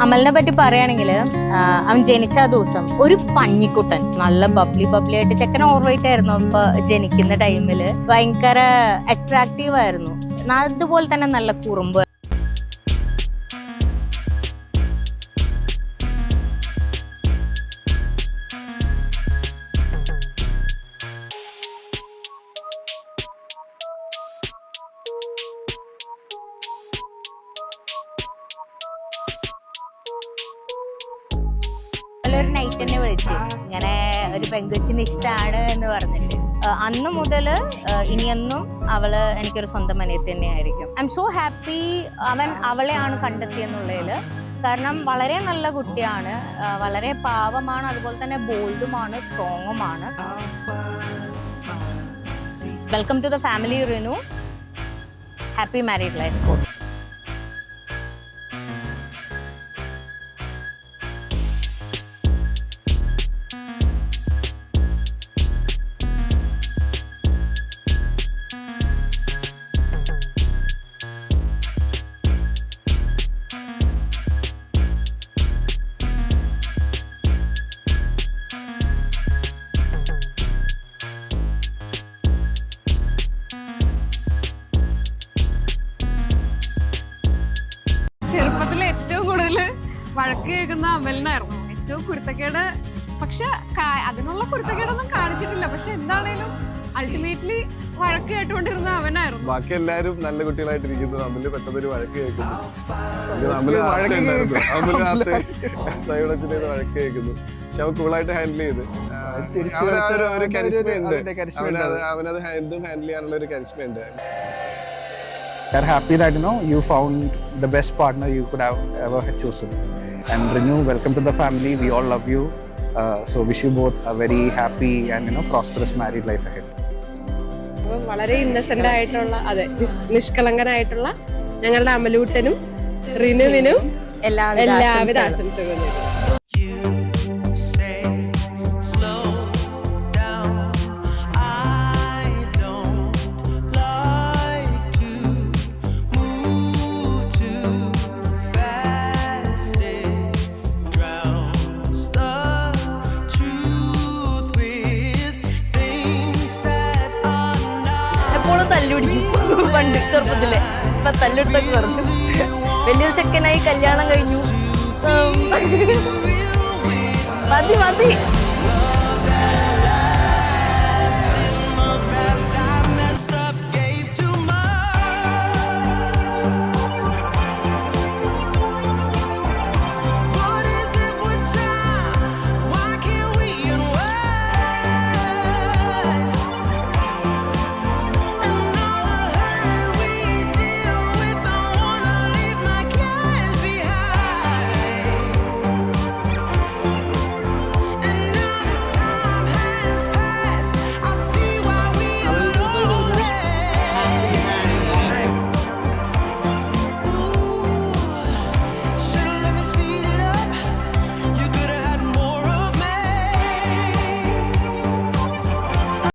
അമലിനെ പറ്റി പറയുകയാണെങ്കിൽ അവൻ ജനിച്ച ആ ദിവസം ഒരു പഞ്ഞിക്കുട്ടൻ നല്ല ബബ്ലി ആയിട്ട് ചെക്കൻ ഓർവൈറ്റ് ആയിരുന്നു. അപ്പൊ ജനിക്കുന്ന ടൈമില് ഭയങ്കര അട്രാക്റ്റീവ് ആയിരുന്നു. അതുപോലെ തന്നെ നല്ല കുറുമ്പ്. ഒരു നൈറ്റ് തന്നെ വിളിച്ച് ഇങ്ങനെ ഒരു പെങ്കൊച്ചിന് ഇഷ്ടമാണ് എന്ന് പറഞ്ഞിട്ട് അന്ന് മുതൽ ഇനിയൊന്നും അവള് എനിക്കൊരു സ്വന്തം അനിയത്തി തന്നെയായിരിക്കും. ഐ എം സോ ഹാപ്പി അവൻ അവളെയാണ് കണ്ടെത്തിയെന്നുള്ളതിൽ. കാരണം വളരെ നല്ല കുട്ടിയാണ്, വളരെ പാവമാണ്, അതുപോലെ തന്നെ ബോൾഡുമാണ്, സ്ട്രോങ്ങുമാണ്. Welcome to the family Rinu. Happy married life. ചെറുപ്പത്തിൽ ഏറ്റവും കൂടുതൽ വഴക്ക് കേൾക്കുന്ന അമലിനായിരുന്നു. ഏറ്റവും കുരുത്തക്കേട്, പക്ഷെ അതിനുള്ള കുരുത്തക്കേടൊന്നും കാണിച്ചിട്ടില്ല. പക്ഷെ എന്താണേലും അൾട്ടിമേറ്റ്ലി വഴക്ക് കേട്ടുകൊണ്ടിരുന്ന അവനായിരുന്നു. ബാക്കി എല്ലാരും നല്ല കുട്ടികളായിട്ടിരിക്കുന്നു. അമല് പെട്ടെന്നൊരു വഴക്ക് കേൾക്കുന്നു. അമല് വഴക്ക് കേൾക്കുന്നു. പക്ഷെ അവൻ കൂളായിട്ട് ഹാൻഡിൽ ചെയ്ത് ഒരു കരിസ്മയുണ്ട്. അവനത് ഹാൻഡിൽ ചെയ്യാനുള്ള ഒരു കരിസ്മയുണ്ട്. We are happy that you found the best partner you could have ever chosen. And Renu, welcome to the family. We all love you. So wish you both a very happy and prosperous married life ahead. വളരെ ഇന്നസെന്റ് ആയിട്ടുള്ള, അതെ, നിഷ്കളങ്കനായിട്ടുള്ള ഞങ്ങളുടെ അമലൂട്ടനും റിനുവിനും എല്ലാവിധ ആശംസകളും. തല്ലുപിടിക്കും പണ്ട് ചെറുപ്പത്തില്. ഇപ്പൊ തല്ലെടുത്തൊക്കെ പറഞ്ഞു. വലിയൊരു ചെക്കനായി കല്യാണം കഴിഞ്ഞു. മതി